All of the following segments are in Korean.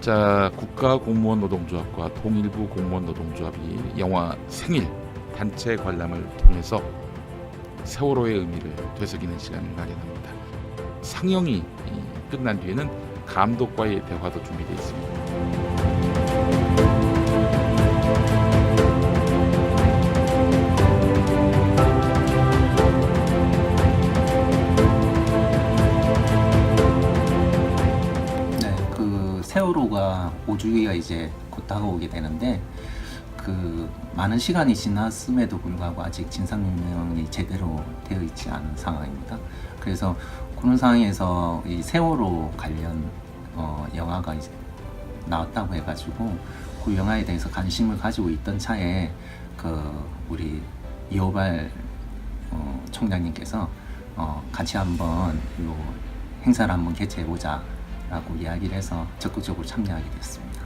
자, 국가공무원노동조합과 통일부 공무원노동조합이 영화 생일 단체 관람을 통해서 세월호의 의미를 되새기는 시간을 마련합니다. 상영이 끝난 뒤에는 감독과의 대화도 준비되어 있습니다. 세월호가 5주기가 이제 곧 다가오게 되는데 그 많은 시간이 지났음에도 불구하고 아직 진상규명이 제대로 되어 있지 않은 상황입니다. 그래서 그런 상황에서 이 세월호 관련 영화가 이제 나왔다고 해가지고 그 영화에 대해서 관심을 가지고 있던 차에 우리 이호발 총장님께서 같이 한번 요 행사를 한번 개최해보자 라고 이야기를 해서 적극적으로 참여하게 됐습니다.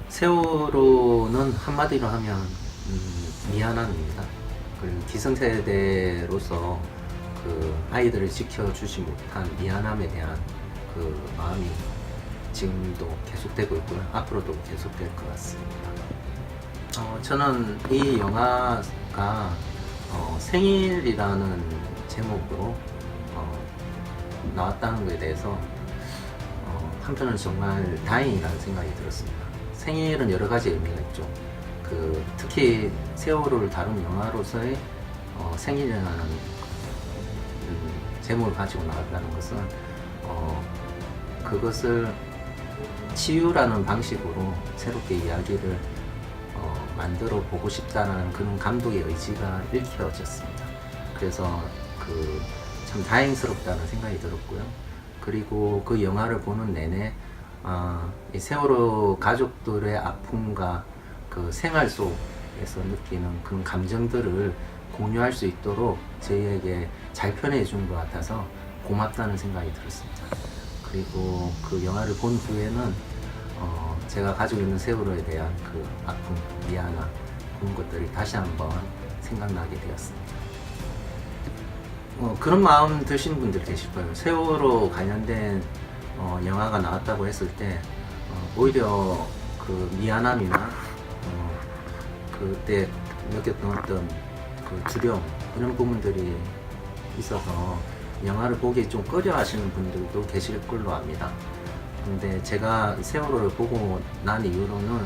세월호는 한마디로 하면 미안함입니다. 그리고 기성세대로서 그 아이들을 지켜주지 못한 미안함에 대한 그 마음이 지금도 계속되고 있고요. 앞으로도 계속될 것 같습니다. 저는 이 영화가 생일이라는 제목으로 나왔다는 것에 대해서 한편은 정말 다행이라는 생각이 들었습니다. 생일은 여러 가지 의미가 있죠. 특히 세월호를 다룬 영화로서의 생일이라는 제목을 가지고 나왔다는 것은 그것을 치유라는 방식으로 새롭게 이야기를 만들어 보고 싶다는 그런 감독의 의지가 읽혀졌습니다. 그래서 참 다행스럽다는 생각이 들었고요. 그리고 그 영화를 보는 내내 이 세월호 가족들의 아픔과 그 생활 속에서 느끼는 그런 감정들을 공유할 수 있도록 저희에게 잘 표현해 준 것 같아서 고맙다는 생각이 들었습니다. 그리고 그 영화를 본 후에는 제가 가지고 있는 세월호에 대한 그 아픔, 미안함 그런 것들이 다시 한번 생각나게 되었습니다. 그런 마음 드시는 분들 계실 거예요. 세월호 관련된 영화가 나왔다고 했을 때 오히려 그 미안함이나 그때 느꼈던 어떤 그 두려움 이런 부분들이 있어서 영화를 보기 좀 꺼려 하시는 분들도 계실 걸로 압니다. 근데 제가 세월호를 보고 난 이후로는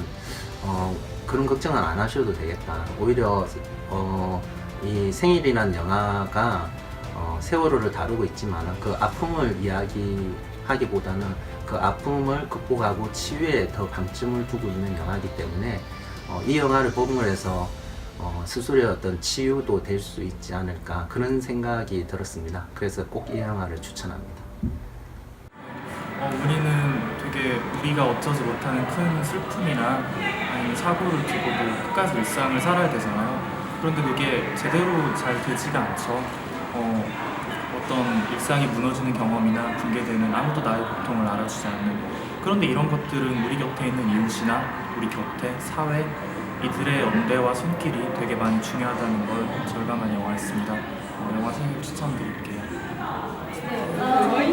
그런 걱정은 안 하셔도 되겠다. 오히려 이 생일이라는 영화가 세월호를 다루고 있지만 그 아픔을 이야기하기보다는 그 아픔을 극복하고 치유에 더 방점을 두고 있는 영화이기 때문에 이 영화를 보고 해서 스스로의 어떤 치유도 될 수 있지 않을까 그런 생각이 들었습니다. 그래서 꼭 이 영화를 추천합니다. 우리는 되게 우리가 어쩌지 못하는 큰 슬픔이나 아니면 사고를 두고도 끝까지 일상을 살아야 되잖아요. 그런데 그게 제대로 잘 되지가 않죠. 어떤 일상이 무너지는 경험이나 붕괴되는 아무도 나의 고통을 알아주지 않는 그런데 이런 것들은 우리 곁에 있는 이웃이나 우리 곁에 사회 이들의 연대와 손길이 되게 많이 중요하다는 걸 절감한 영화였습니다. 영화 생일 추천드릴게요.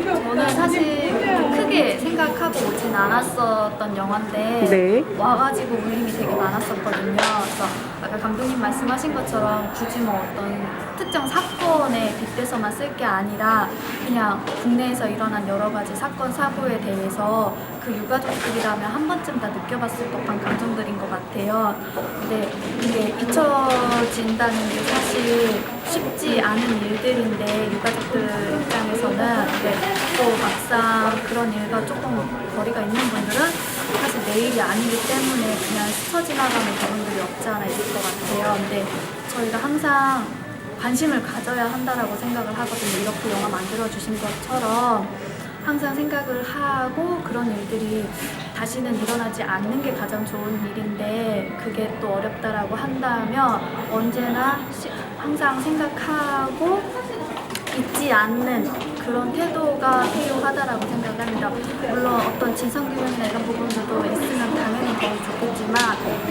저는 사실 크게 생각하고 오진 않았었던 영화인데 와가지고 울림이 되게 많았었거든요. 그래서 아까 감독님 말씀하신 것처럼 굳이 뭐 어떤 특정 사건에 빗대서만 쓸 게 아니라 그냥 국내에서 일어난 여러 가지 사건 사고에 대해서 그 유가족들이라면 한 번쯤 다 느껴봤을 법한 감정들인 것 같아요. 근데 이게 잊혀진다는 게 사실 쉽지 않은 일들인데 유가족들 입장에서는 또 막상 그런 일과 조금 거리가 있는 분들은 사실 내일이 아니기 때문에 그냥 스쳐 지나가는 경우들이 없지 않아 있을 것 같아요. 근데 저희가 항상 관심을 가져야 한다라고 생각을 하거든요. 이렇게 영화 만들어주신 것처럼 항상 생각을 하고 그런 일들이 다시는 일어나지 않는 게 가장 좋은 일인데 그게 또 어렵다라고 한다면 언제나 항상 생각하고 잊지 않는 그런 태도가 필요하다라고 생각합니다. 물론 어떤 진상규명이나 이런 부분들도 있으면 당연히 더 좋겠지만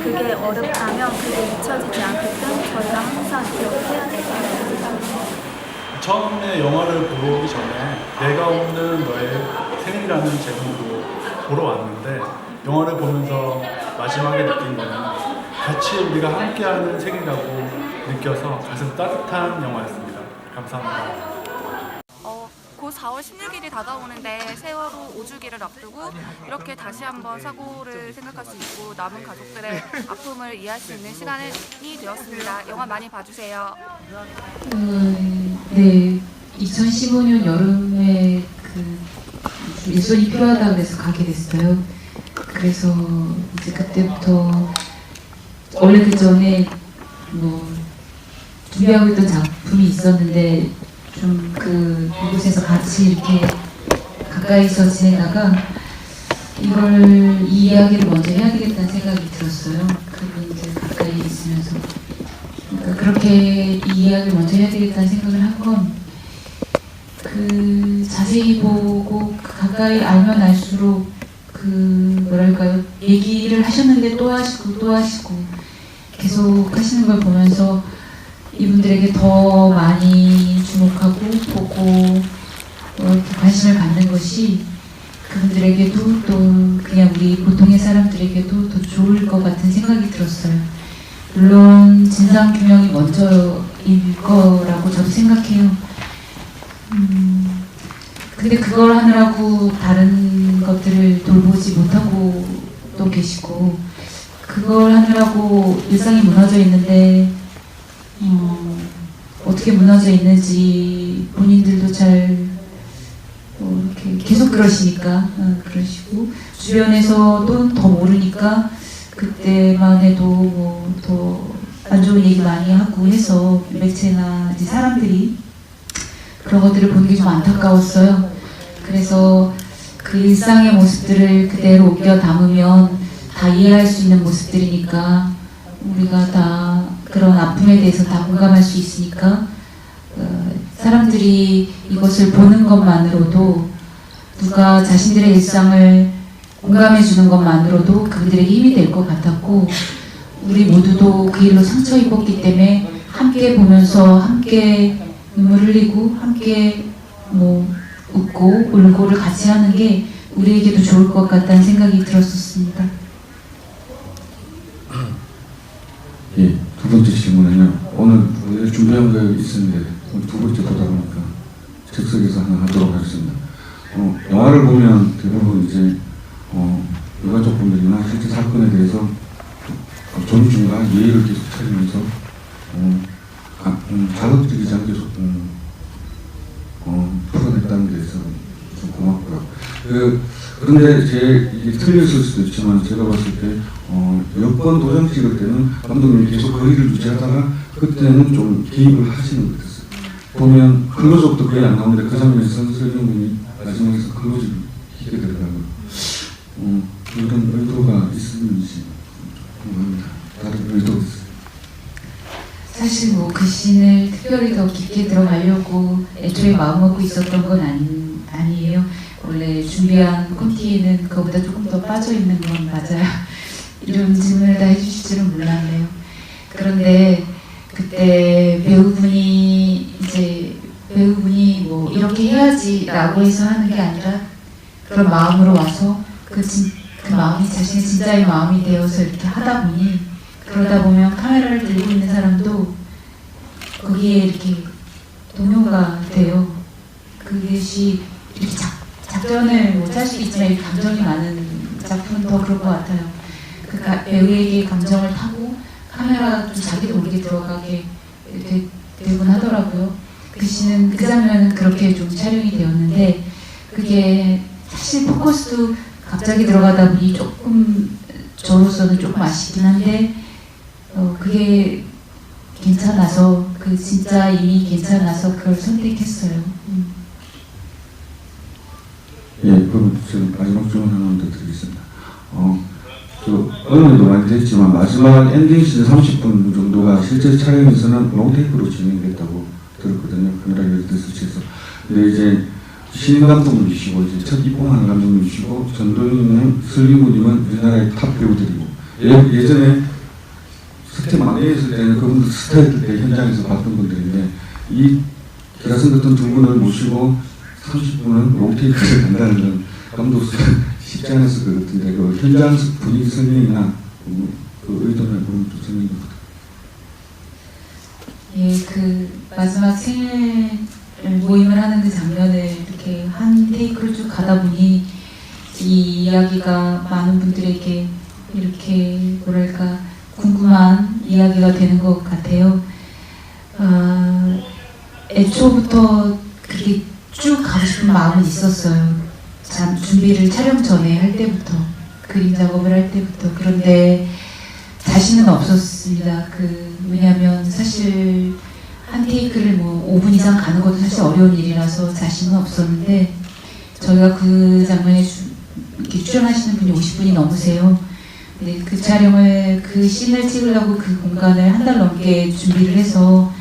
그게 어렵다면 그게 잊혀지지 않게끔 저희가 항상 기억해야 될 거라고 생각합니다. 처음에 영화를 보기 전에 내가 없는 너의 생일이라는 제목으로 보러 왔는데 영화를 보면서 마지막에 느낀 거는 같이 우리가 함께하는 책이라고 느껴서 가슴 따뜻한 영화였습니다. 감사합니다. 곧 4월 16일이 다가오는데 세월호 5주기를 앞두고 이렇게 다시 한번 사고를 생각할 수 있고 남은 가족들의 아픔을 이해할 수 있는 시간이 되었습니다. 영화 많이 봐주세요. 네, 2015년 여름에 그 일손이 필요하다 그래서 가게 됐어요. 그래서 이제 그때부터 원래 그 전에 뭐 준비하고 있던 작품이 있었는데 좀 그곳에서 같이 이렇게 가까이서 지내다가 이 이야기를 먼저 해야 되겠다는 생각이 들었어요. 그분들 가까이 있으면서. 그러니까 그렇게 이 이야기를 먼저 해야 되겠다는 생각을 한 건 자세히 보고 가까이 알면 알수록 뭐랄까요, 얘기를 하셨는데 또 하시고 또 하시고 계속 하시는 걸 보면서 이분들에게 더 많이 주목하고 보고 관심을 갖는 것이 그분들에게도 또 그냥 우리 보통의 사람들에게도 더 좋을 것 같은 생각이 들었어요. 물론 진상규명이 먼저일 거라고 저도 생각해요. 근데 그걸 하느라고 다른 것들을 돌보지 못하고 또 계시고 그걸 하느라고 일상이 무너져 있는데 어떻게 무너져 있는지 본인들도 잘 이렇게 계속 그러시니까 그러시고 주변에서도 더 모르니까 그때만 해도 뭐 더 안 좋은 얘기 많이 하고 해서 매체나 이제 사람들이 그런 것들을 보는 게 좀 안타까웠어요. 그래서 그 일상의 모습들을 그대로 옮겨 담으면 다 이해할 수 있는 모습들이니까 우리가 다 그런 아픔에 대해서 다 공감할 수 있으니까 사람들이 이것을 보는 것만으로도 누가 자신들의 일상을 공감해 주는 것만으로도 그들에게 힘이 될 것 같았고 우리 모두도 그 일로 상처 입었기 때문에 함께 보면서 함께 눈물 흘리고 함께 뭐 웃고 울고를 같이 하는 게 우리에게도 좋을 것 같다는 생각이 들었었습니다. 예, 두 번째 질문은요. 오늘 준비한 거 있었는데 두 번째 보다 보니까 즉석에서 하나 하도록 하겠습니다. 영화를 보면 대부분 이제 유가족분들이나 실제 사건에 대해서 존중과 예의를 계속 차리면서 자극적이지 않게 풀어냈다는 데서 좀 고맙고요. 그런데 이게 틀렸을 수도 있지만 제가 봤을 때 여권 도장 찍을 때는 감독님이 계속 거리를 유지하다가 그때는 좀 개입을 하시는 것 같았어요. 보면 클로즈업도 거의 안 나오는데 그 장면에서 설경군이 마지막에서 클로즈를 끼게 되더라고요. 그런 의도가 있었는지 궁금합니다. 다른 의도가 있어요? 사실 뭐 그 씬을 특별히 더 깊게 들어가려고 애초에 마음먹고 있었던 건 아니에요. 원래 준비한 콘티에는 그거보다 조금 더 빠져있는 건 맞아요. 이런 질문을 다 해주실 줄은 몰랐네요. 그런데 그때 배우분이 뭐 이렇게 해야지라고 해서 하는 게 아니라 그런 마음으로 와서 그 마음이 자신의 진짜의 마음이 되어서 이렇게 하다 보니 그러다 보면 카메라를 들고 있는 사람도 거기에 이렇게 동요가 돼요. 그것이 이렇게 작전을 못 할 수도 있지만 이렇게 감정이 많은 작품은 더 그런 것 같아요. 그 배우에게 감정을 타고 카메라가 좀 자기도 모르게 들어가게 되곤 하더라고요. 그 장면은 그렇게 좀 촬영이 되었는데 그게 사실 포커스도 갑자기 들어가다 보니 조금 저로서는 조금 아쉽긴 한데 그게 괜찮아서 진짜 이미 괜찮아서 그걸 선택했어요. 예, 그럼 지금 마지막 질문 하나 더 드리겠습니다. 언론에도 많이 됐지만 마지막 엔딩 씬 30분 정도가 실제 촬영에서는 롱테이크로 진행됐다고 들었거든요. 카메라 설치해서. 근데 이제 신인 감독님이시고 이제 첫 입봉하는 감독님이시고 전도연님, 설리구님은 우리나라의 탑 배우들이고 예전에 스텝 막내 했을 때는 그분들 스타일 때 현장에서 봤던 분들인데 이 기라성 같은 두 분을 모시고 30분은 롱테이크를 한다는 건 감독 쉽지 않았을 것 같은데 그 현장 분위기 설명이나 그 의도나 그런 좀 설명 좀 예, 그 마지막 생일 모임을 하는 그 장면을 이렇게 한 테이크를 쭉 가다 보니 이 이야기가 많은 분들에게 이렇게 뭐랄까 궁금한 이야기가 되는 것 같아요. 애초부터 그렇게 쭉 가고 싶은 마음은 있었어요. 준비를 촬영 전에 할 때부터, 그림 작업을 할 때부터. 그런데 자신은 없었습니다. 왜냐하면 사실 한 테이크를 뭐 5분 이상 가는 것도 사실 어려운 일이라서 자신은 없었는데, 저희가 그 장면에 이렇게 출연하시는 분이 50분이 넘으세요. 근데 그 촬영을, 그 씬을 찍으려고 그 공간을 한 달 넘게 준비를 해서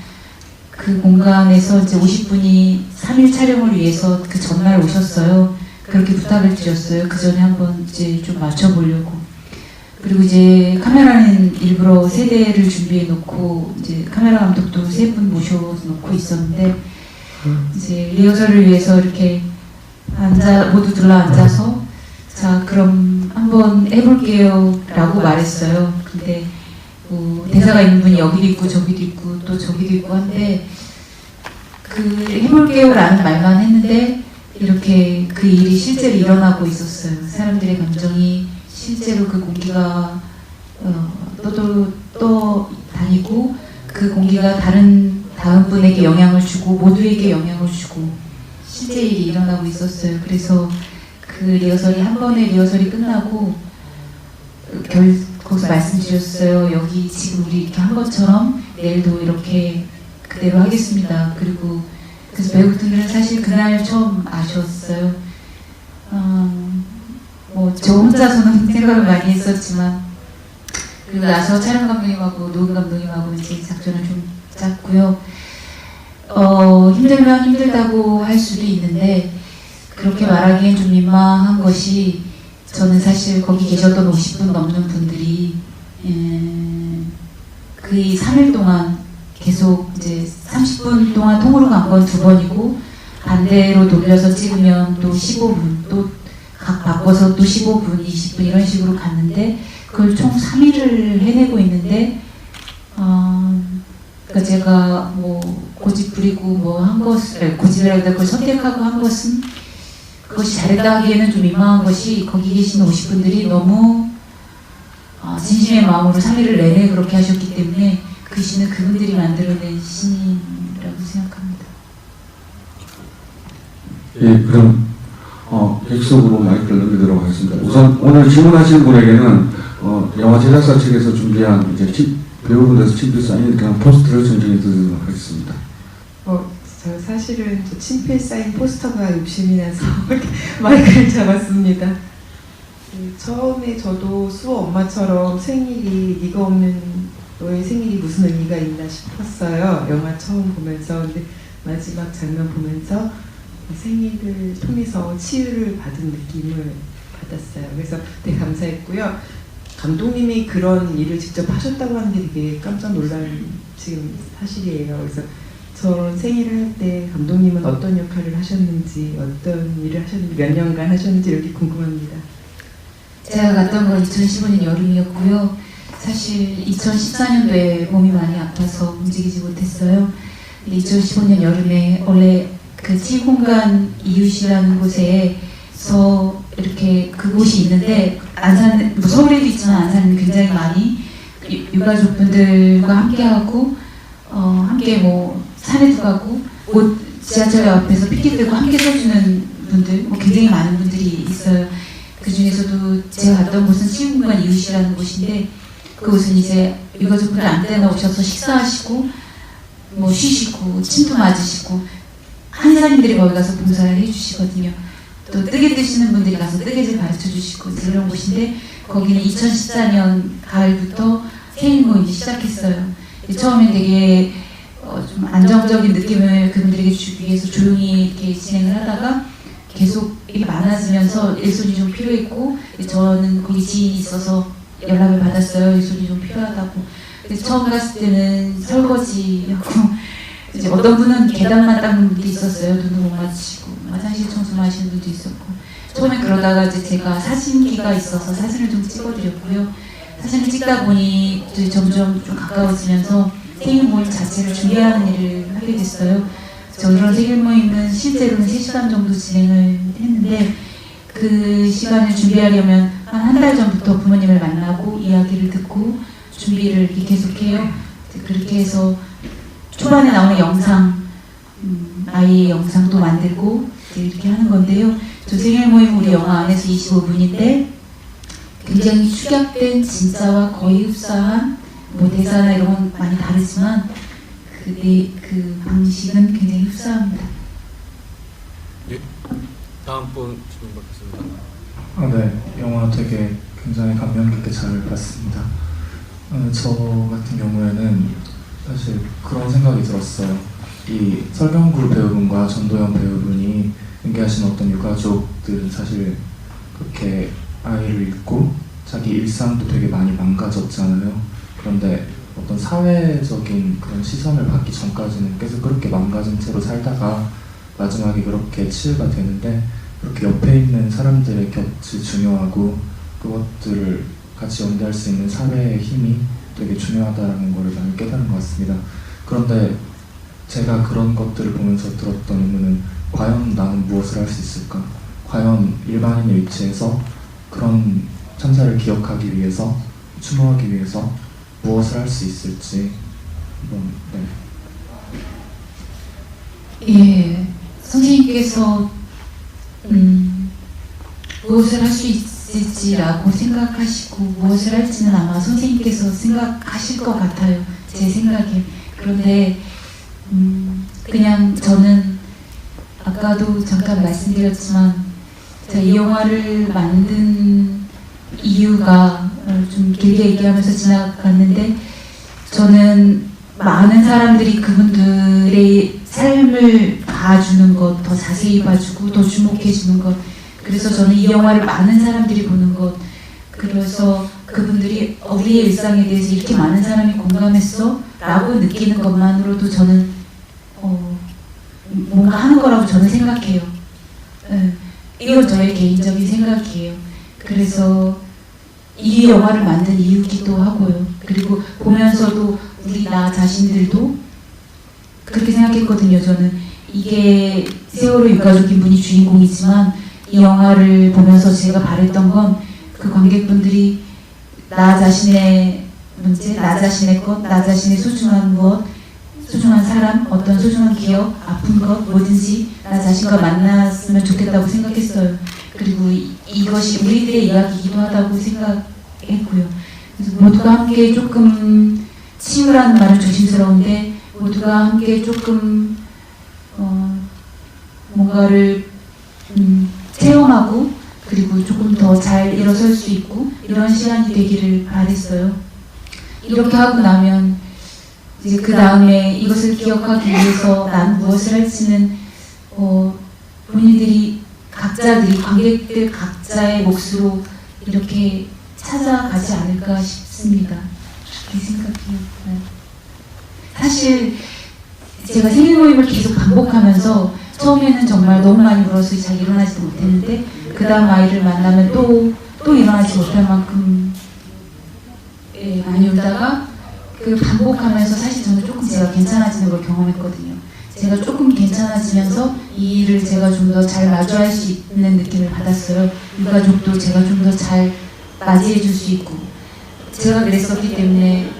그 공간에서 이제 50분이 3일 촬영을 위해서 그 전날 오셨어요. 그렇게 부탁을 드렸어요. 그 전에 한번 이제 좀 맞춰보려고. 그리고 이제 카메라는 일부러 3대를 준비해 놓고 이제 카메라 감독도 3분 모셔놓고 있었는데, 이제 리허설을 위해서 이렇게 모두 둘러앉아서 자 그럼 한번 해볼게요 라고 말했어요. 근데 뭐 대사가 있는 분이 여기도 있고 저기도 있고 또 저기도 있고 한데, 그 해볼게요 라는 말만 했는데 이렇게 그 일이 실제로 일어나고 있었어요. 사람들의 감정이 실제로 그 공기가 또 다니고, 그 공기가 다른 분에게 영향을 주고 모두에게 영향을 주고 실제 일이 일어나고 있었어요. 그래서 그 리허설이, 한 번의 리허설이 끝나고 거기서 말씀드렸어요. 여기 지금 우리 이렇게 한 것처럼 내일도 이렇게 그대로 하겠습니다. 그리고 그래서 배우분들은 사실 그날 처음 아셨어요. 뭐 저 혼자서는 생각을 많이 했었지만, 그리고 나서 촬영 감독님하고 노은 감독님하고 이제 작전을 좀 짰고요. 힘들면 힘들다고 할 수도 있는데, 그렇게 말하기엔 좀 민망한 것이, 저는 사실 거기 계셨던 50분 넘는 분들이 그 3일 동안 계속 이제 30분 동안 통으로 간 건 2번이고, 반대로 돌려서 찍으면 또 15분, 또 각 바꿔서 또 15분, 20분 이런 식으로 갔는데, 그걸 총 3일을 해내고 있는데, 그러니까 제가 뭐 고집 부리고 뭐 한 것을, 고집이라기보다 그걸 선택하고 한 것은, 그것이 잘했다 하기에는 좀 민망한 것이, 거기 계신 50분들이 너무 진심의 마음으로 3일을 내내 그렇게 하셨기 때문에 그 신은 그분들이 만들어낸 신이라고 생각합니다. 예, 그럼 객석으로 마이크를 넘기도록 하겠습니다. 우선 오늘 질문하신 분에게는 영화 제작사 측에서 준비한 이제 배우분들에서 친필 사인 그냥 포스터를 전송해 드리도록 하겠습니다. 저 사실은 친필 사인 포스터가 욕심이 나서 마이크를 잡았습니다. 처음에 저도 수호 엄마처럼 생일이, 네가 없는 너의 생일이 무슨 의미가 있나 싶었어요. 영화 처음 보면서. 근데 마지막 장면 보면서 생일을 통해서 치유를 받은 느낌을 받았어요. 그래서 되게 감사했고요. 감독님이 그런 일을 직접 하셨다고 하는 게 되게 깜짝 놀란 지금 사실이에요. 그래서 저 생일을 할 때 감독님은 어떤 역할을 하셨는지, 어떤 일을 하셨는지, 몇 년간 하셨는지 이렇게 궁금합니다. 제가 갔던 건 2015년 여름이었고요. 사실 2014년도에 몸이 많이 아파서 움직이지 못했어요. 2015년 여름에 원래 그 치유공간 이웃이라는 곳에서 이렇게 그곳이 있는데, 안산, 뭐 서울에도 있지만 안산은 굉장히 많이 유가족분들과 함께하고 함께 뭐 산에도 가고 곧 지하철 앞에서 피켓 들고 함께 서주는 분들 뭐 굉장히 많은 분들이 있어요. 그 중에서도 제가 갔던 곳은 치유공간 이웃이라는 곳인데, 그곳은 이제 유가족분들 아무 때나 오셔서 식사하시고 뭐 쉬시고 침도 맞으시고 한의사님들이 거기 가서 봉사를 해주시거든요. 또 뜨개 뜨시는 분들이 가서 뜨개질 가르쳐 주시고 그런 곳인데, 거기는 2014년 가을부터 생일 모임이 시작했어요. 처음엔 되게 좀 안정적인 느낌을 그분들에게 주기 위해서 조용히 이렇게 진행을 하다가 계속 이게 많아지면서 일손이 좀 필요했고, 저는 거기 지인이 있어서 연락을 받았어요. 일손이 좀 필요하다고. 그래서 처음 갔을 때는 설거지하고 이제 어떤 분은 계단만 닦는 분도 있었어요. 눈도 못 맞추고 화장실 청소만 하시는 분도 있었고 처음에 그러다가 이제 제가 사진기가 있어서 사진을 좀 찍어드렸고요. 사진을 찍다 보니 이제 점점 좀 가까워지면서 생일 모임 자체를 준비하는 일을 하게 됐어요. 저런 생일 모임은 실제로는 3시간 정도 진행을 했는데 그 시간을 준비하려면 한 달 전부터 부모님을 만나고 이야기를 듣고 준비를 이렇게 계속해요. 그렇게 해서 초반에 나오는 영상, 아이의 영상도 만들고 이렇게 하는 건데요. 저 생일 모임 우리 영화 안에서 25분인데 굉장히 축약된 진짜와 거의 흡사한 뭐 대사나 이런 건 많이 다르지만 그 방식은 굉장히 흡사합니다. 예. 다음 분 질문 받겠습니다. 네, 영화 되게 굉장히 감명 깊게 잘 봤습니다. 저 같은 경우에는 사실 그런 생각이 들었어요. 이 설경구 배우분과 전도연 배우분이 연기하신 어떤 유가족들은 사실 그렇게 아이를 잃고 자기 일상도 되게 많이 망가졌잖아요. 그런데 어떤 사회적인 그런 시선을 받기 전까지는 계속 그렇게 망가진 채로 살다가 마지막에 그렇게 치유가 되는데 그렇게 옆에 있는 사람들의 곁이 중요하고 그것들을 같이 연대할 수 있는 사회의 힘이 되게 중요하다는 걸 많이 깨달은 것 같습니다. 그런데 제가 그런 것들을 보면서 들었던 의문은 과연 나는 무엇을 할 수 있을까? 과연 일반인의 위치에서 그런 참사를 기억하기 위해서 추모하기 위해서 무엇을 할 수 있을지 한번 예, 선생님께서 무엇을 할 수 있을지라고 생각하시고 무엇을 할지는 아마 선생님께서 생각하실 것 같아요. 제 생각에. 그런데 그냥 저는 아까도 잠깐 말씀드렸지만 제가 이 영화를 만든 이유가 좀 길게 얘기하면서 지나갔는데 저는 많은 사람들이 그분들의 삶을 봐주는 것, 더 자세히 봐주고 더 주목해주는 것, 그래서 저는 이 영화를 많은 사람들이 보는 것, 그래서 그분들이 우리의 일상에 대해서 이렇게 많은 사람이 공감했어? 라고 느끼는 것만으로도 저는 뭔가 하는 거라고 저는 생각해요. 이건 저의 개인적인 생각이에요. 그래서 이 영화를 만든 이유기도 하고요. 그리고 보면서도 나 자신들도 그렇게 생각했거든요. 저는 이게 세월호 유가족인 분이 주인공이지만 이 영화를 보면서 제가 바랬던 건 그 관객분들이 나 자신의 문제, 나 자신의 것, 나 자신의 소중한 무엇, 소중한 사람, 어떤 소중한 기억, 아픈 것, 뭐든지 나 자신과 만났으면 좋겠다고 생각했어요. 그리고 이것이 우리들의 이야기이기도 하다고 생각했고요. 그래서 모두가 함께 조금 치유라는 말은 조심스러운데 모두가 함께 조금 뭔가를 체험하고 그리고 조금 더 잘 일어설 수 있고 이런 시간이 되기를 바랬어요. 이렇게 하고 나면 이제 그 다음에 이것을 기억하기 위해서 난 무엇을 할지는 본인들이 각자들이 관객들 각자의 몫으로 이렇게 찾아가지 않을까 싶습니다. 그렇게 생각해요. 사실 제가 생일 모임을 계속 반복하면서 처음에는 정말 너무 많이 울어서 잘 일어나지도 못했는데 그 다음 아이를 만나면 또 일어나지 못할 만큼 많이 울다가 그 반복하면서 사실 저는 조금 제가 괜찮아지는 걸 경험했거든요. 제가 조금 괜찮아지면서 이 일을 제가 좀 더 잘 마주할 수 있는 느낌을 받았어요. 유가족도 제가 좀 더 잘 맞이해 줄 수 있고 제가 그랬었기 때문에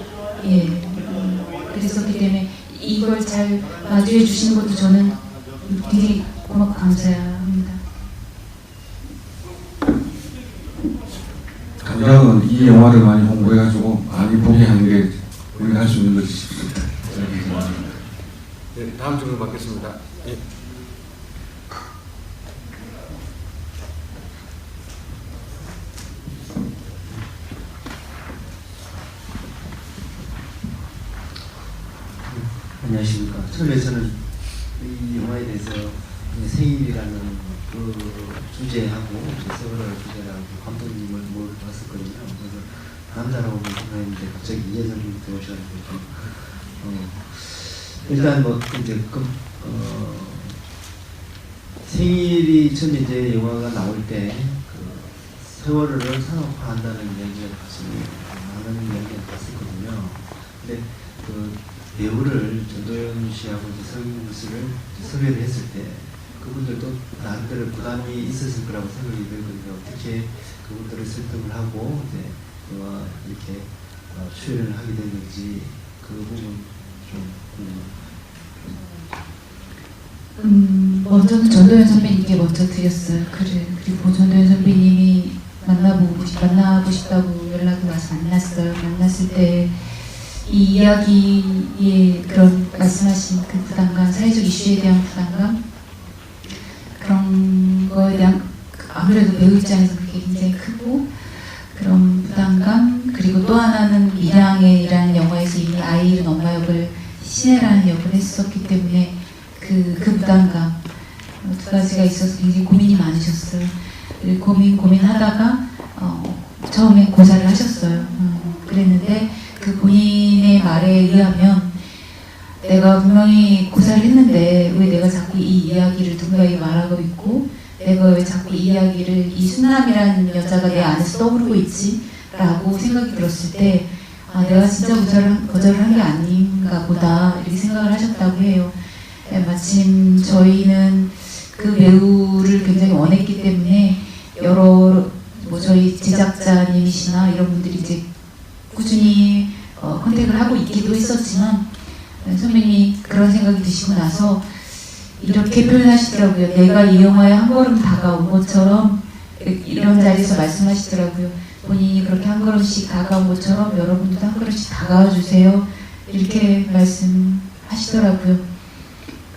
이걸 잘 마주해 주시는 것도 저는 되게 고맙고 감사합니다. 당장은 이 영화를 많이 홍보해가지고 많이 보게 하는 게 우리가 할 수 있는 것이 싶습니다. 네, 다음 질문 받겠습니다. 예. 안녕하십니까. 처음에 저는 이 영화에 대해서 생일이라는 그 주제하고 세월호 주제하고 감독님을 봤었거든요. 그래서 남자라고 생각했는데 갑자기 이해성님이 오셔가지고 일단 뭐 이제 생일이 처음에 이제 영화가 나올 때 그 세월호를 산업화한다는 이야기가 많은 이야기가 있었거든요. 근데 그 배우를 전도연 씨하고 이제 서경구 씨를 섭외를 했을 때 그분들도 나름대로 부담이 있었을 거라고 생각이 들거든요. 어떻게 그분들을 설득을 하고 이제 영화 이렇게 출연을 하게 됐는지 그 부분 좀 궁금합니다. 먼저는 전도연 선배님께 먼저 드렸어요. 그리고 전도연 선배님이 만나고 싶다고 연락이 와서 만났어요. 만났을 때 이 이야기에 그런 말씀하신 그 부담감, 사회적 이슈에 대한 부담감, 그런 거에 대한 아무래도 배우 입장에서 그게 굉장히 크고 그런 부담감, 그리고 또 하나는 미량이라는 영화에서 이미 아이 잃은 엄마 역을 신혜라는 역을 했었기 때문에 그 부담감 두 가지가 있어서 굉장히 고민이 많으셨어요. 고민하다가 처음에 고사를 하셨어요. 그랬는데 그 본인의 말에 의하면 내가 분명히 고사를 했는데 왜 내가 자꾸 이 이야기를 누군가에게 말하고 있고 내가 왜 자꾸 이 이야기를 이순남이라는 여자가 내 안에서 떠오르고 있지? 라고 생각이 들었을 때 내가 진짜 거절을 한 게 아닌가 보다 이렇게 생각을 하셨다고 해요. 마침 저희는 그 배우를 굉장히 원했기 때문에 저희 제작자님이시나 이런 분들이 이제 꾸준히 컨택을 하고 있기도 했었지만 선배님이 그런 생각이 드시고 나서 이렇게 표현하시더라고요. 내가 이 영화에 한 걸음 다가온 것처럼 이런 자리에서 말씀하시더라고요. 본인이 그렇게 한 걸음씩 다가온 것처럼 여러분도 한 걸음씩 다가와 주세요. 이렇게 말씀하시더라고요.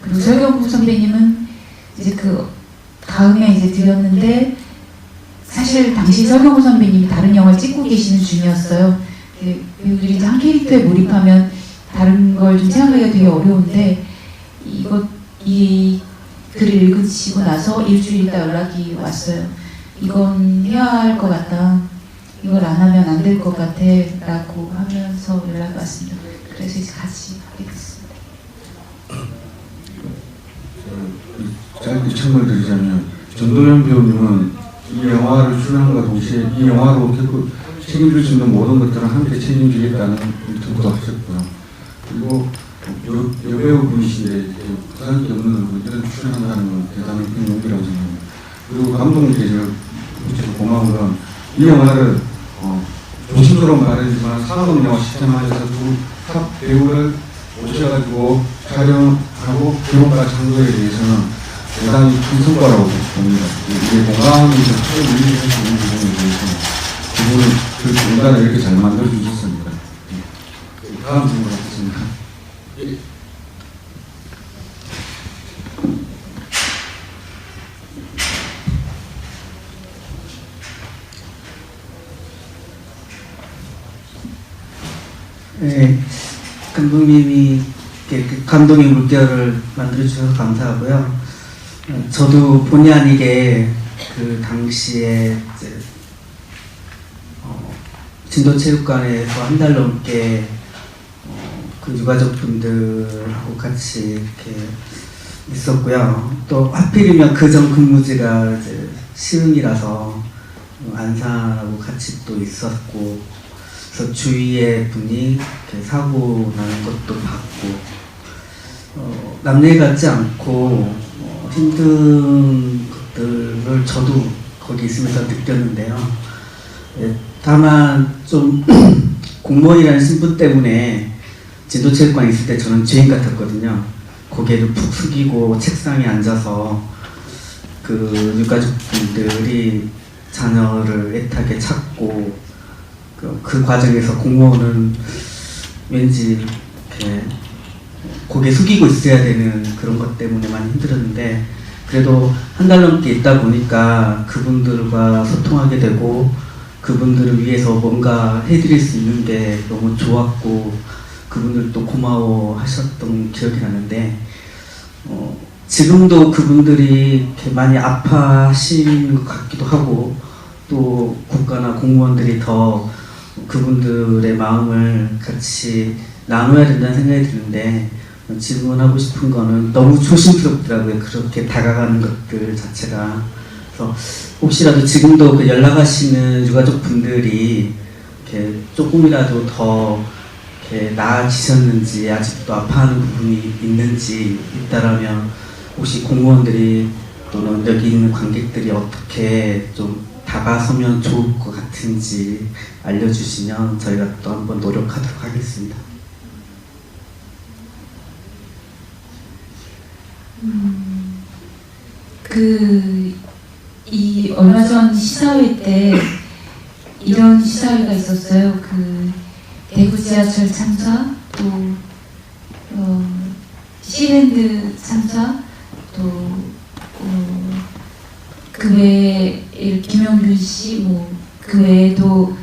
그리고 서경구 선배님은 이제 그 다음에 이제 드렸는데 사실 당시 서경구 선배님이 다른 영화를 찍고 계시는 중이었어요. 배우들이 이제 한 캐릭터에 몰입하면 다른 걸 좀 생각하기가 되게 어려운데 이 글을 읽으시고 나서 일주일 있다 연락이 왔어요. 이건 해야 할 것 같다. 이걸 안 하면 안 될 것 같아. 라고 하면서 연락이 왔습니다. 그래서 이제 같이 하게 됐습니다. 짧게 첨을 드리자면 전도연 배우님은 이 영화를 출연함과 동시에 이 영화로 결국 책임질 수 있는 모든 것들을 함께 책임지겠다는 의도도 하셨고요. 그리고 여배우분이신데 부산기 없는 얼굴 출연한다는 건 대단한 큰 용기라고 생각합니다. 그리고 감독님께서 고마운 건 이 영화를 조심스러운 말이지만 상업 영화 시스템화해서 두 탑 배우를 모셔가지고 촬영하고 기록과 장소에 대해서는 대단히 큰 성과라고 봅니다. 이게 공감에서 최고 밀리할 수 있는 부분에 대해서는 그분은 그 공간을 이렇게 잘 만들어 주셨습니다. 다음 질문 하겠습니다. 네, 감독님이 감동의 물결을 만들어주셔서 감사하고요. 저도 본의 아니게 그 당시에 진도체육관에서 한 달 넘게 그 유가족분들하고 같이 이렇게 있었고요. 또 하필이면 그 전 근무지가 이제 시흥이라서 안산하고 같이 또 있었고, 그래서 주위에 분이 이렇게 사고 나는 것도 봤고, 남일 같지 않고 힘든 것들을 저도 거기 있으면서 느꼈는데요. 다만 좀 공무원이라는 신분 때문에 진도체육관에 있을 때 저는 죄인 같았거든요. 고개를 푹 숙이고 책상에 앉아서 그 유가족분들이 자녀를 애타게 찾고 그 과정에서 공무원은 왠지 이렇게 고개 숙이고 있어야 되는 그런 것 때문에 많이 힘들었는데, 그래도 한 달 넘게 있다 보니까 그분들과 소통하게 되고 그분들을 위해서 뭔가 해드릴 수 있는 게 너무 좋았고 그분들도 고마워하셨던 기억이 나는데, 지금도 그분들이 이렇게 많이 아파하시는 것 같기도 하고, 또 국가나 공무원들이 더 그분들의 마음을 같이 나눠야 된다는 생각이 드는데, 질문하고 싶은 거는 너무 조심스럽더라고요. 그렇게 다가가는 것들 자체가. 그래서 혹시라도 지금도 그 연락하시는 유가족 분들이 이렇게 조금이라도 더 이렇게 나아지셨는지, 아직도 아파하는 부분이 있는지 있다라면 혹시 공무원들이 또는 여기 있는 관객들이 어떻게 좀 다가서면 좋을 것 같은지 알려주시면 저희가 또 한번 노력하도록 하겠습니다. 이 얼마 전 시사회 때 이런 시사회가 있었어요. 대구 지하철 참사, 또 시랜드 참사, 또 그 외에 김영균 씨, 그 외에도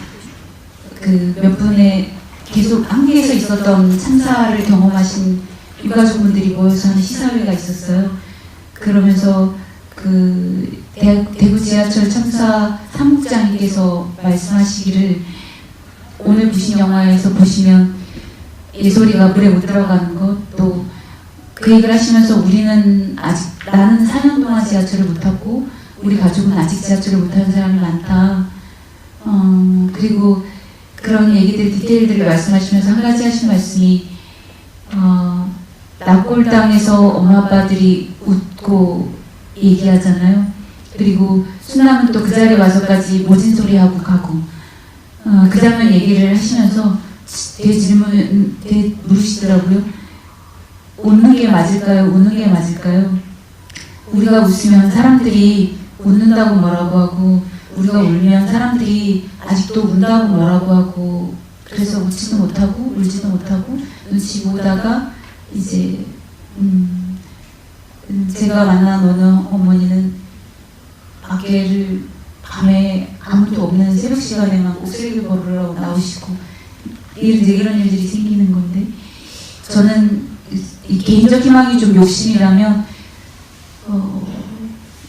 몇 분의 계속 한국에서 있었던 참사를 경험하신 유가족분들이 모여서 하는 시사회가 있었어요. 그러면서 대구 지하철 참사 사무국장님께서 말씀하시기를 오늘 보신 영화에서 보시면 예솔이가 물에 못 들어가는 것, 또 그 얘기를 하시면서 나는 4년 동안 지하철을 못 탔고 우리 가족은 아직 지하철을 못 타는 사람이 많다. 그리고 그런 얘기들, 디테일들을 말씀하시면서 한 가지 하신 말씀이 납골당에서 엄마 아빠들이 웃고 얘기하잖아요. 그리고 순남은 또 그 자리에 와서까지 모진 소리 하고 가고 그 장면 얘기를 하시면서 되게 물으시더라고요. 웃는 게 맞을까요? 우는 게 맞을까요? 우리가 웃으면 사람들이 웃는다고 뭐라고 하고, 우리가 울면 사람들이 아직도 운다고 뭐라고 하고, 그래서 웃지도 못하고 울지도 못하고 눈치 보다가 이제 제가 만난 어느 어머니는 밖에를 밤에 아무도 없는 새벽 시간에만 꼭 쓰레기 버리러 나오시고 이런 일들이 생기는 건데, 저는 이 개인적 희망이 좀 욕심이라면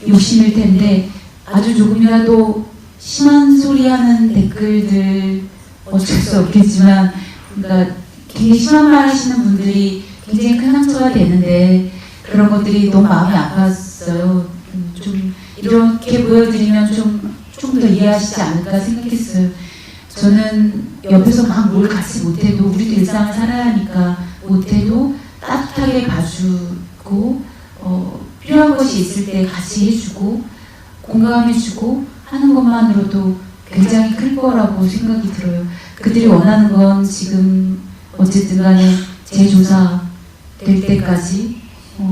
욕심일 텐데, 아주 조금이라도 심한 소리 하는 댓글들 어쩔 수 없겠지만, 그러니까 굉장히 심한 말 하시는 분들이 굉장히 큰 상처가 되는데 그런 것들이 너무 마음이 아팠어요. 좀 이렇게 보여드리면 좀 더 이해하시지 않을까 생각했어요. 저는 옆에서 막 뭘 같이 못해도, 우리도 일상을 살아야 하니까 못해도 따뜻하게 봐주고 필요한 것이 있을 때 같이 해주고 공감해주고 하는 것만으로도 굉장히 클 거라고 생각이 들어요. 그들이 원하는 건 지금 어쨌든 간에 재조사 될 때까지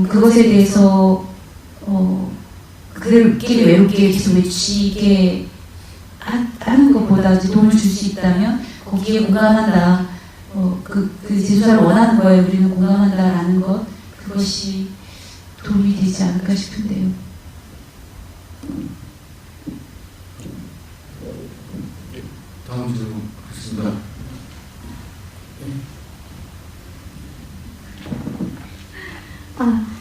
그것에 대해서 그들끼리 외롭게 계속 외치게 하는 것보다 도움을 줄 수 있다면 거기에 공감한다. 그 재조사를 원하는 거에 우리는 공감한다라는 것, 그것이 도움이 되지 않을까 싶은데요. 다음 질문 하겠습니다.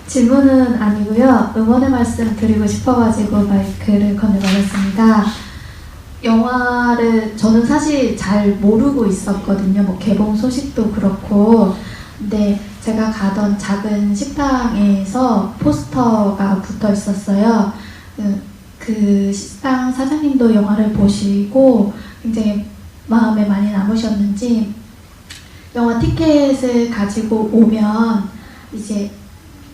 질문은 아니고요. 응원의 말씀 드리고 싶어가지고 마이크를 건네받았습니다. 영화를 저는 사실 잘 모르고 있었거든요. 개봉 소식도 그렇고. 근데 제가 가던 작은 식당에서 포스터가 붙어 있었어요. 그 식당 사장님도 영화를 보시고 굉장히 마음에 많이 남으셨는지 영화 티켓을 가지고 오면 이제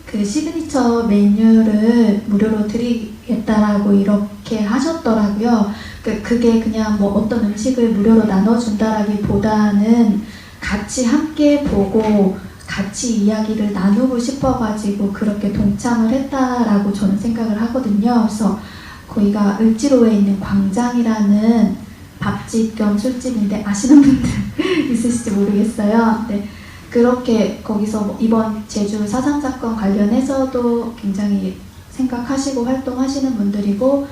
그 시그니처 메뉴를 무료로 드리겠다라고 이렇게 하셨더라고요. 그게 그냥 어떤 음식을 무료로 나눠준다라기보다는 같이 함께 보고 같이 이야기를 나누고 싶어가지고 그렇게 동참을 했다라고 저는 생각을 하거든요. 그래서 거기가 을지로에 있는 광장이라는 밥집 겸 술집인데 아시는 분들 있으실지 모르겠어요. 네. 그렇게 거기서 이번 제주 4.3 사건 관련해서도 굉장히 생각하시고 활동하시는 분들이고,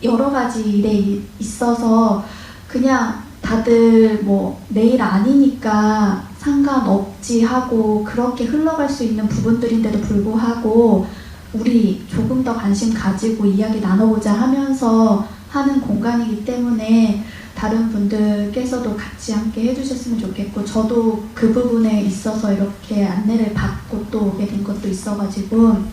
여러 가지 일에 있어서 그냥 다들 내일 아니니까 상관없지 하고 그렇게 흘러갈 수 있는 부분들인데도 불구하고 우리 조금 더 관심 가지고 이야기 나눠보자 하면서 하는 공간이기 때문에 다른 분들께서도 같이 함께 해주셨으면 좋겠고, 저도 그 부분에 있어서 이렇게 안내를 받고 또 오게 된 것도 있어가지고,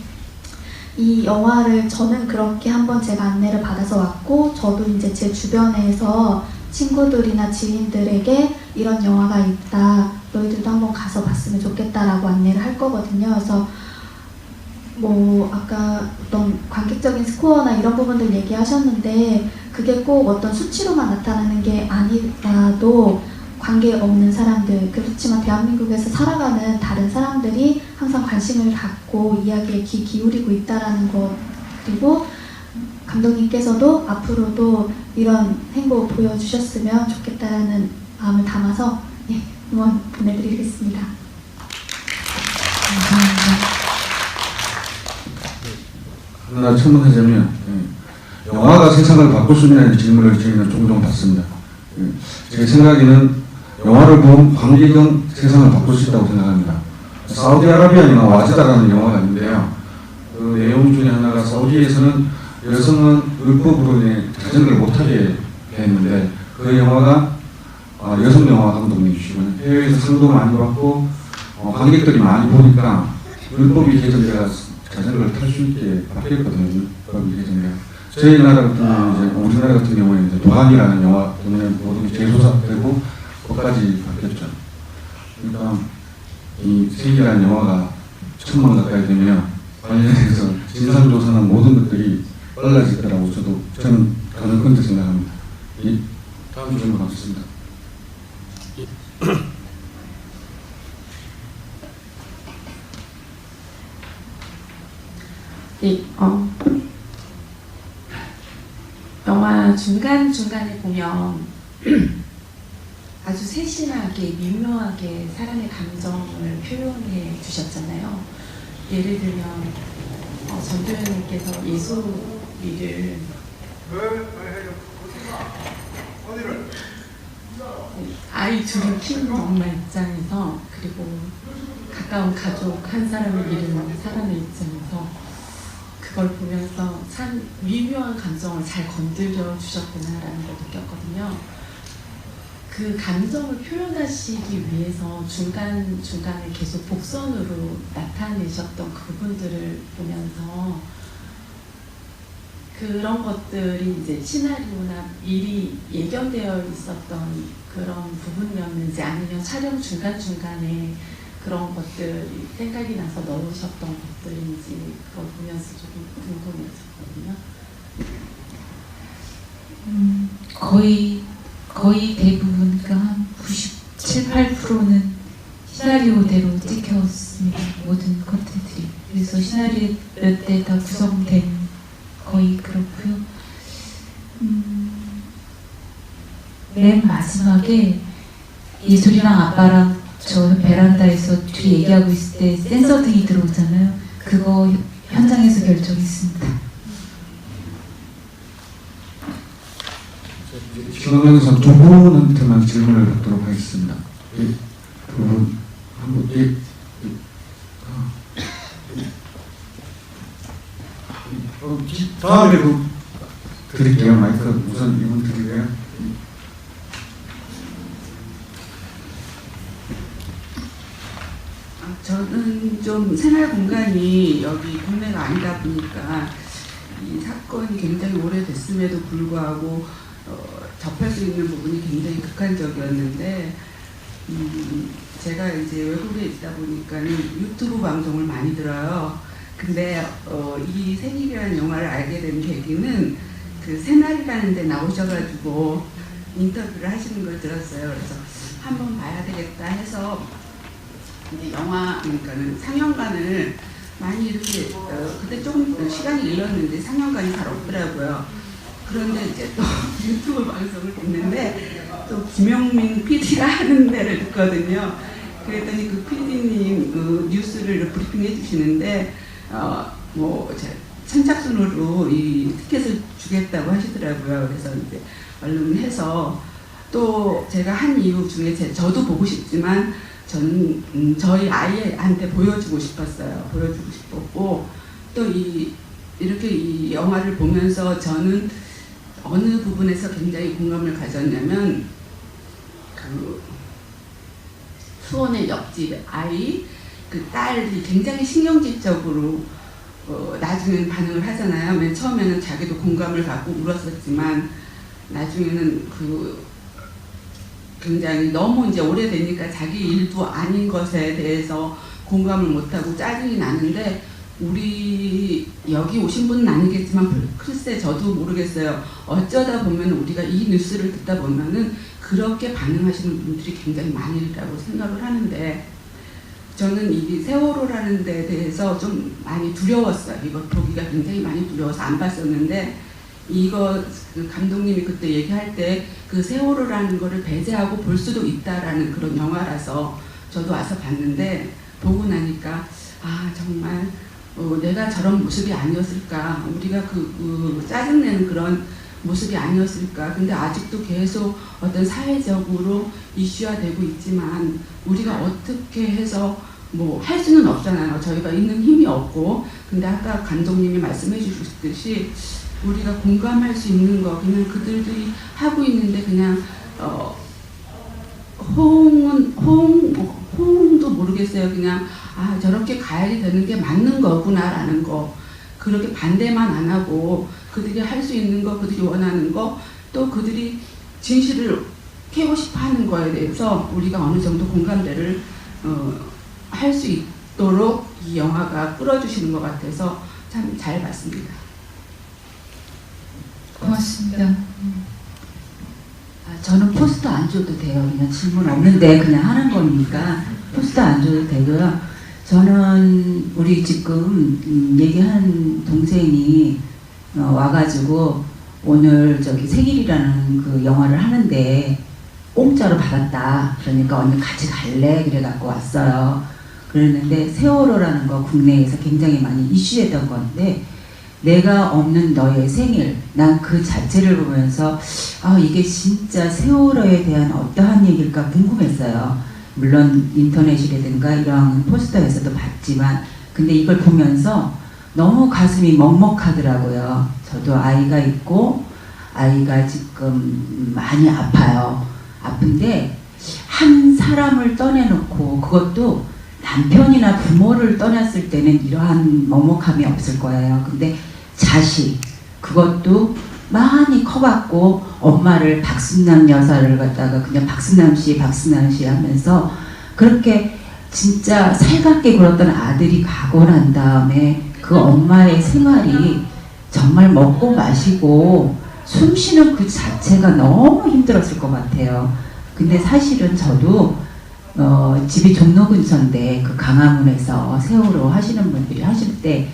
이 영화를 저는 그렇게 한번 제가 안내를 받아서 왔고, 저도 이제 제 주변에서 친구들이나 지인들에게 이런 영화가 있다, 너희들도 한번 가서 봤으면 좋겠다라고 안내를 할 거거든요. 그래서 뭐 아까 어떤 관객적인 스코어나 이런 부분들 얘기하셨는데, 그게 꼭 어떤 수치로만 나타나는 게 아니라도 관계없는 사람들, 그렇지만 대한민국에서 살아가는 다른 사람들이 항상 관심을 갖고 이야기에 귀 기울이고 있다라는 것, 그리고 감독님께서도 앞으로도 이런 행보 보여주셨으면 좋겠다라는 마음을 담아서 응원 보내드리겠습니다. 감사합니다. 하나 첨언하자면, 영화가 세상을 바꿀 수 있냐는 질문을 저희는 종종 받습니다. 제 생각에는 영화를 본 관객은 세상을 바꿀 수 있다고 생각합니다. 사우디아라비아 영화 와즈다라는 영화가 있는데요. 그 내용 중에 하나가 사우디에서는 여성은 율법으로 자전거를 못하게 했는데, 그 영화가 여성 영화 감독님이시고 해외에서 상도 많이 받고 관객들이 많이 보니까 율법이 개정돼서 자전거를 탈 수 있게 바뀌었거든요. 율법이 개정돼서. 저희 나라 같은 경우는 이제 우리나라 같은 경우에 이제 도안이라는 영화 때문에 모든 게 재조사되고 그것까지 바뀌었죠. 그러니까 이 세계라는 영화가 1000만 가까이 되면 관련해서 진상조사나 모든 것들이 빨라질 거라고 저는 그렇게 생각합니다. 다음 질문 받겠습니다. 영화 중간중간에 보면 아주 세심하게 미묘하게 사람의 감정을 표현해 주셨잖아요. 예를 들면 전도연님께서 예수리를 아이 둘을 키우는 엄마 입장에서, 그리고 가까운 가족 한 사람을 잃은 사람의 입장에서 그걸 보면서 참 미묘한 감정을 잘 건드려 주셨구나라는 걸 느꼈거든요. 그 감정을 표현하시기 위해서 중간중간에 계속 복선으로 나타내셨던 그 부분들을 보면서 그런 것들이 이제 시나리오나 미리 예견되어 있었던 그런 부분이었는지, 아니면 촬영 중간중간에 그런 것들이 생각이 나서 넣으셨던 것들인지, 그걸 보면서 조금 궁금해졌거든요. 거의 대부분, 그러니까 한 97, 8%는 시나리오대로 찍혔습니다. 모든 컨텐츠들이. 그래서 시나리오 때 다 구성된, 거의 그렇고요. 맨 마지막에 예술이랑 아빠랑 저 베란다에서 둘이 얘기하고 있을 때 센서 등이 들어오잖아요. 그거 현장에서 결정했습니다. 지금까지 두 분한테만 질문을 받도록 하겠습니다. 두 분, 한 분, 다음에 드릴게요. 마이크 우선 이분 드릴게요. 저는 좀 생활 공간이 여기 국내가 아니다 보니까 이 사건이 굉장히 오래됐음에도 불구하고 접할 수 있는 부분이 굉장히 극한적이었는데, 제가 이제 외국에 있다 보니까 유튜브 방송을 많이 들어요. 근데 이 생일이라는 영화를 알게 된 계기는 그 새날이라는 데 나오셔가지고 인터뷰를 하시는 걸 들었어요. 그래서 한번 봐야 되겠다 해서 이제 영화, 그러니까는 상영관을 많이 이렇게 그때 조금 시간이 일렀는데 상영관이 잘 없더라고요. 그런데 이제 또 유튜브 방송을 듣는데 또 김영민 PD가 하는 데를 듣거든요. 그랬더니 그 PD님 뉴스를 브리핑 해주시는데 뭐 선착순으로 이 티켓을 주겠다고 하시더라고요. 그래서 이제 얼른 해서, 또 제가 한 이유 중에 저도 보고 싶지만 저는 저희 아이한테 보여주고 싶었어요. 보여주고 싶었고, 또 이렇게 이 영화를 보면서 저는 어느 부분에서 굉장히 공감을 가졌냐면 그 수원의 옆집 아이 그 딸이 굉장히 신경질적으로 나중에는 반응을 하잖아요. 맨 처음에는 자기도 공감을 갖고 울었었지만 나중에는 그 굉장히 너무 이제 오래되니까 자기 일도 아닌 것에 대해서 공감을 못하고 짜증이 나는데 우리 여기 오신 분은 아니겠지만 글쎄 저도 모르겠어요. 어쩌다 보면 우리가 이 뉴스를 듣다 보면은 그렇게 반응하시는 분들이 굉장히 많으리라고 생각을 하는데 저는 이 세월호라는 데에 대해서 좀 많이 두려웠어요. 이거 보기가 굉장히 많이 두려워서 안 봤었는데 이거 그 감독님이 그때 얘기할 때 그 세월호라는 거를 배제하고 볼 수도 있다라는 그런 영화라서 저도 와서 봤는데 보고 나니까 아 정말 내가 저런 모습이 아니었을까 우리가 그 짜증내는 그런 모습이 아니었을까. 근데 아직도 계속 어떤 사회적으로 이슈화되고 있지만 우리가 어떻게 해서 뭐 할 수는 없잖아요. 저희가 있는 힘이 없고. 근데 아까 감독님이 말씀해 주셨듯이 우리가 공감할 수 있는 거 그냥 그들이 하고 있는데 그냥 호응도 모르겠어요. 그냥 아 저렇게 가야지 되는 게 맞는 거구나라는 거. 그렇게 반대만 안 하고 그들이 할 수 있는 거, 그들이 원하는 거, 또 그들이 진실을 캐고 싶어 하는 거에 대해서 우리가 어느 정도 공감대를 할 수 있도록 이 영화가 끌어주시는 것 같아서 참 잘 봤습니다. 고맙습니다. 저는 포스터 안 줘도 돼요. 그냥 질문 없는데 그냥 하는 거니까 포스터 안 줘도 되고요. 저는 우리 지금 얘기한 동생이 와가지고 오늘 저기 생일이라는 그 영화를 하는데 공짜로 받았다. 그러니까 언니 같이 갈래? 그래갖고 왔어요. 그랬는데 세월호라는 거 국내에서 굉장히 많이 이슈했던 건데 내가 없는 너의 생일, 난 그 자체를 보면서 아 이게 진짜 세월호에 대한 어떠한 얘기일까 궁금했어요. 물론 인터넷이라든가 이런 포스터에서도 봤지만 근데 이걸 보면서 너무 가슴이 먹먹하더라고요. 저도 아이가 있고 아이가 지금 많이 아파요. 아픈데 한 사람을 떠내놓고 그것도 남편이나 부모를 떠났을 때는 이러한 먹먹함이 없을 거예요. 근데 자식 그것도 많이 커갖고 엄마를 박순남 여사를 갖다가 그냥 박순남 씨 하면서 그렇게 진짜 살갑게 굴었던 아들이 가고 난 다음에 그 엄마의 생활이 정말 먹고 마시고 숨 쉬는 그 자체가 너무 힘들었을 것 같아요. 근데 사실은 저도 집이 종로 근처인데 그 강화문에서 세월호 하시는 분들이 하실 때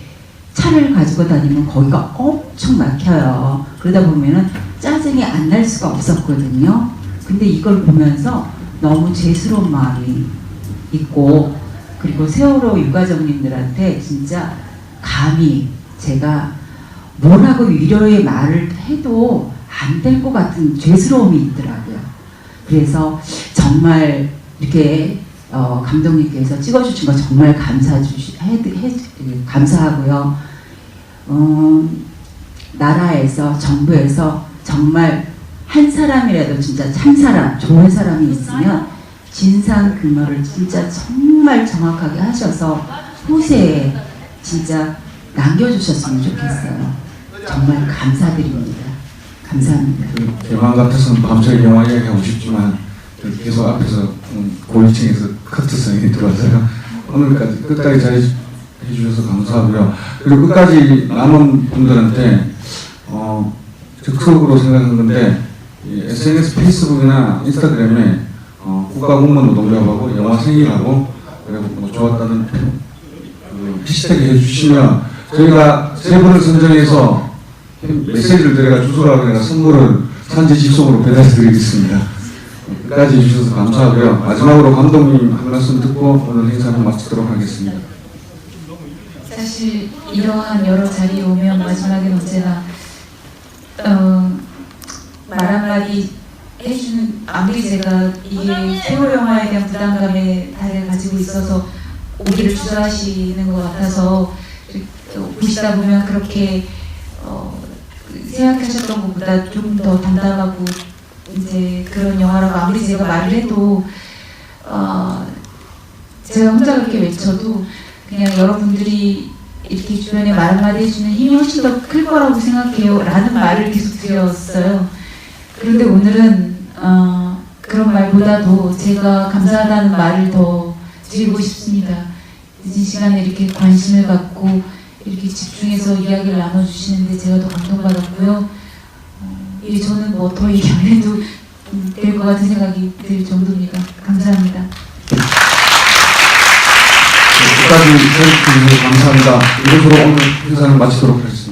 차를 가지고 다니면 거기가 엄청 막혀요. 그러다 보면은 짜증이 안 날 수가 없었거든요. 근데 이걸 보면서 너무 죄스러운 마음이 있고 그리고 세월호 유가족님들한테 진짜 감히 제가 뭐라고 위로의 말을 해도 안 될 것 같은 죄스러움이 있더라고요. 그래서 정말 이렇게 감독님께서 찍어주신 거 정말 감사하고요. 나라에서 정부에서 정말 한 사람이라도 진짜 참사람 좋은 사람이 있으면 진상규명을 진짜 정말 정확하게 하셔서 후세에 진짜 남겨주셨으면 좋겠어요. 정말 감사드립니다. 감사합니다. 대만 같아서는 밤새 영화 이야기하고 싶지만 계속 앞에서 고위층에서 커트성이 들어와서요. 오늘까지 끝까지 잘해 주셔서 감사하고요. 그리고 끝까지 남은 분들한테 즉석으로 생각한 건데 SNS, 페이스북이나 인스타그램에 국가공무원 노동조합하고 영화 생일하고 그리고 뭐 좋았다는 해시태그 해주시면 저희가 세 분을 선정해서 메시지를 드려가 주소라고 내가 선물을 산지 직송으로 배달해드리겠습니다. 끝까지 해주셔서 감사하고요. 마지막으로 감독님 한 말씀 듣고 오늘 행사를 마치도록 하겠습니다. 사실 이러한 여러 자리에 오면 마지막엔 언제나 말 한마디 해주는 아무리 제가 이게 세월호 영화에 대한 부담감에 다들 가지고 있어서 오기를 주저하시는 것 같아서 보시다 보면 그렇게 생각하셨던 것보다 좀 더 담담하고 이제 그런 영화라고 아무리 제가 말을 해도 제가 혼자 그렇게 외쳐도 그냥 여러분들이 이렇게 주변에 말 한마디 해주는 힘이 훨씬 더 클 거라고 생각해요 라는 말을 계속 드렸어요. 그런데 오늘은 그런 말보다도 제가 감사하다는 말을 더 드리고 싶습니다. 늦은 시간에 이렇게 관심을 갖고 이렇게 집중해서 이야기를 나눠주시는데 제가 더 감동받았고요. 저는 뭐 더 얘기 안 해도 될 것 같은 생각이 들 정도입니다. 감사합니다. 끝까지 해주셔서 감사합니다. 이것으로 오늘 행사를 마치도록 하겠습니다.